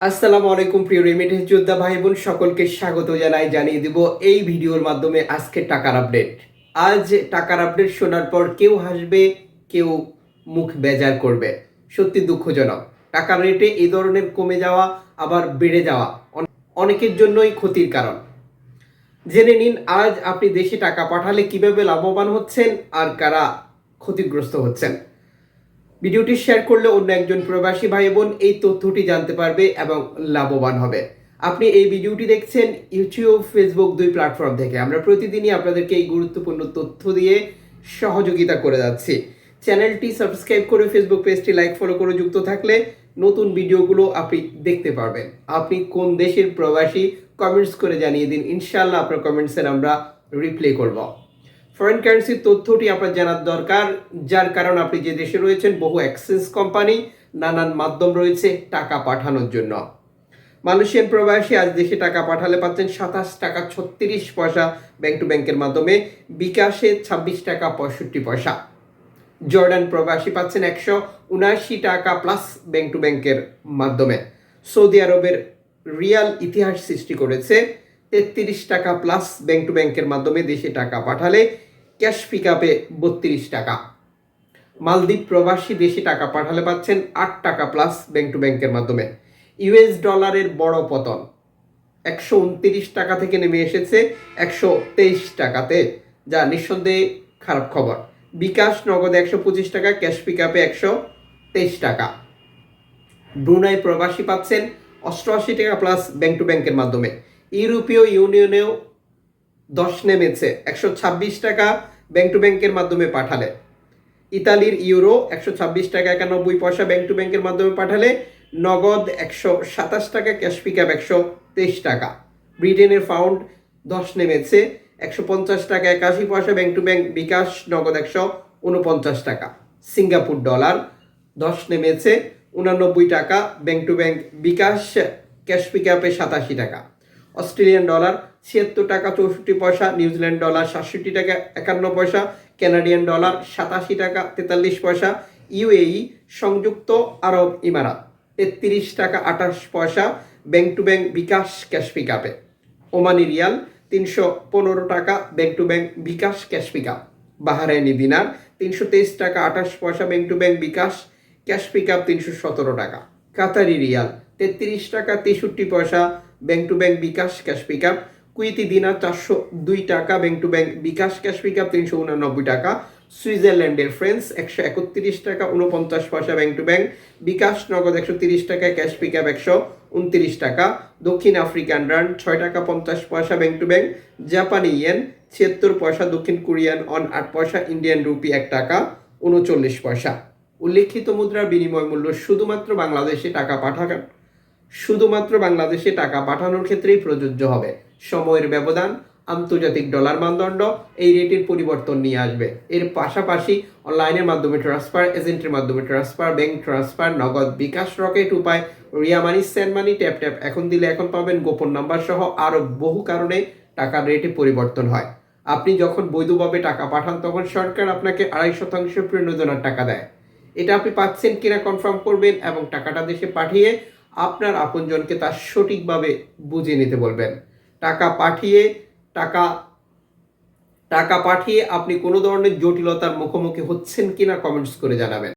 আসসালামু আলাইকুম প্রিয় রেমিটেন্স যোদ্ধা ভাই বোন সকলকে স্বাগত জানিয়ে দিব এই ভিডিওর মাধ্যমে আজকে টাকার আপডেট। আজ টাকার আপডেট শোনার পর কেউ হাসবে, কেউ মুখ বেজার করবে। সত্যি দুঃখজনক। টাকার রেটে এই ধরনের কমে যাওয়া আবার বেড়ে যাওয়া অনেকের জন্যই ক্ষতির কারণ। জেনে নিন আজ আপনি দেশে টাকা পাঠালে কিভাবে লাভবান হচ্ছেন আর কারা ক্ষতিগ্রস্ত হচ্ছেন। ভিডিওটি শেয়ার করলে অন্য একজন প্রবাসী ভাই বোন এই তথ্যটি জানতে পারবে এবং লাভবান হবে। আপনি এই ভিডিওটি দেখছেন ইউটিউব, ফেসবুক দুই প্ল্যাটফর্ম থেকে। আমরা প্রতিদিনই আপনাদেরকে এই গুরুত্বপূর্ণ তথ্য দিয়ে সহযোগিতা করে যাচ্ছি। চ্যানেলটি সাবস্ক্রাইব করে ফেসবুক পেজটি লাইক ফলো করে যুক্ত থাকলে নতুন ভিডিওগুলো আপনি দেখতে পারবেন। আপনি কোন দেশের প্রবাসী কমেন্টস করে জানিয়ে দিন, ইনশাআল্লাহ আপনার কমেন্টসের আমরা রিপ্লাই করব। ফরেন কারেন্সির তথ্যটি আপনার জানার দরকার, যার কারণ আপনি যে দেশে রয়েছেন বহু এক্সচেঞ্জ কোম্পানি, নানান মাধ্যম রয়েছে টাকা পাঠানোর জন্য। মালয়েশিয়ান প্রবাসী আজ দেশে টাকা পাঠালে পাচ্ছেন 27 টাকা 36 পয়সা ব্যাংক টু ব্যাংকের মাধ্যমে, বিকাশে 26 টাকা 65 পয়সা। জর্ডান প্রবাসী পাচ্ছেন 179 টাকা প্লাস ব্যাংক টু ব্যাংকের মাধ্যমে। সৌদি আরবের রিয়াল ইতিহাস সৃষ্টি করেছে, 33 টাকা প্লাস ব্যাংক টু ব্যাংকের মাধ্যমে দেশে টাকা পাঠালে ক্যাশ পিক আপে 32 টাকা। মালদ্বীপ প্রবাসী দেশে টাকা পাঠালে পাচ্ছেন 8 টাকা প্লাস ব্যাংক টু ব্যাংকের মাধ্যমে। ইউএস ডলারের বড় পতন, 129 টাকা থেকে নেমে এসেছে 123 টাকাতে, যা নিঃসন্দেহে খারাপ খবর। বিকাশ নগদে 125 টাকা, ক্যাশ পিক আপে 123 টাকা। ব্রুনাই প্রবাসী পাচ্ছেন 88 টাকা প্লাস ব্যাংক টু ব্যাংকের মাধ্যমে। ইউরোপীয় ইউনিয়নেও 10 নেমেছে, 126 টাকা ব্যাংক টু ব্যাংকের মাধ্যমে পাঠালে। ইতালির ইউরো 126 টাকা 91 পয়সা ব্যাংক টু ব্যাংকের মাধ্যমে পাঠালে নগদ 127 টাকা, ক্যাশ পিক আপ 123 টাকা। ব্রিটেনের পাউন্ড 10 নেমেছে, 150 টাকা 81 পয়সা ব্যাংক টু ব্যাংক, বিকাশ নগদ 149 টাকা। সিঙ্গাপুর ডলার 10 নেমেছে, 89 টাকা bank to bank, bKash cash pick আপে 87 টাকা। অস্ট্রেলিয়ান ডলার 76 টাকা 64 পয়সা, নিউজিল্যান্ড ডলার 67 টাকা 51 পয়সা, কানাডিয়ান ডলার 87 টাকা 43 পয়সা, ইউএই সংযুক্ত আরব ইমারাত 33 টাকা 28 পয়সা bank to bank, bKash cash pick আপে। ওমানি রিয়াল 315 টাকা bank to bank, bKash cash pick up. Bahraini dinar 323 টাকা 28 পয়সা bank to bank, bKash cash pick up 317 টাকা। কাতারি রিয়াল 33 টাকা 63 পয়সা bank to bank, bKash cash pick up. Kuwaiti dinar 402 টাকা bank to bank, bKash cash pick up 389 টাকা। সুইজারল্যান্ডের friends 131 টাকা 49 পয়সা ব্যাংক টু ব্যাংক, বিকাশ নগদ 130 টাকা, ক্যাশ পিক আপ 129 টাকা। দক্ষিণ আফ্রিকান রান্ড 6 টাকা 50 পয়সা ব্যাংক টু ব্যাংক। জাপানি ইয়েন 76 পয়সা, দক্ষিণ কোরিয়ান অন 8 পয়সা, ইন্ডিয়ান রুপি 1 টাকা 39 পয়সা। উল্লেখিত মুদ্রার বিনিময় মূল্য শুধুমাত্র বাংলাদেশে টাকা পাঠানোর ক্ষেত্রেই প্রযোজ্য হবে। সময়ের ব্যবধান, আন্তর্জাতিক ডলার মানদণ্ড এই রেটের পরিবর্তন নিয়ে আসবে। এর পাশাপাশি অনলাইনের মাধ্যমে ট্রান্সফার, এজেন্টের মাধ্যমে ট্রান্সফার, ব্যাংক ট্রান্সফার, নগদ, বিকাশ, রকেট উপায়, রিয়া মানি, সেন্ড মানি, ট্যাপ ট্যাপ এখন দিলে এখন পাবেন, গোপন নাম্বার সহ আরও বহু কারণে টাকার রেটে পরিবর্তন হয়। আপনি যখন বৈধভাবে টাকা পাঠান তখন সরকার আপনাকে 2.5% প্রণোদনার টাকা দেয়। এটা আপনি পাচ্ছেন কিনা কনফার্ম করবেন এবং টাকাটা দেশে পাঠিয়ে আপনার আপনজনকে তা সঠিকভাবে বুঝে নিতে বলবেন। টাকা পাঠিয়ে আপনি কোনো ধরনের জটিলতার মুখোমুখি হচ্ছেন কিনা কমেন্টস করে জানাবেন।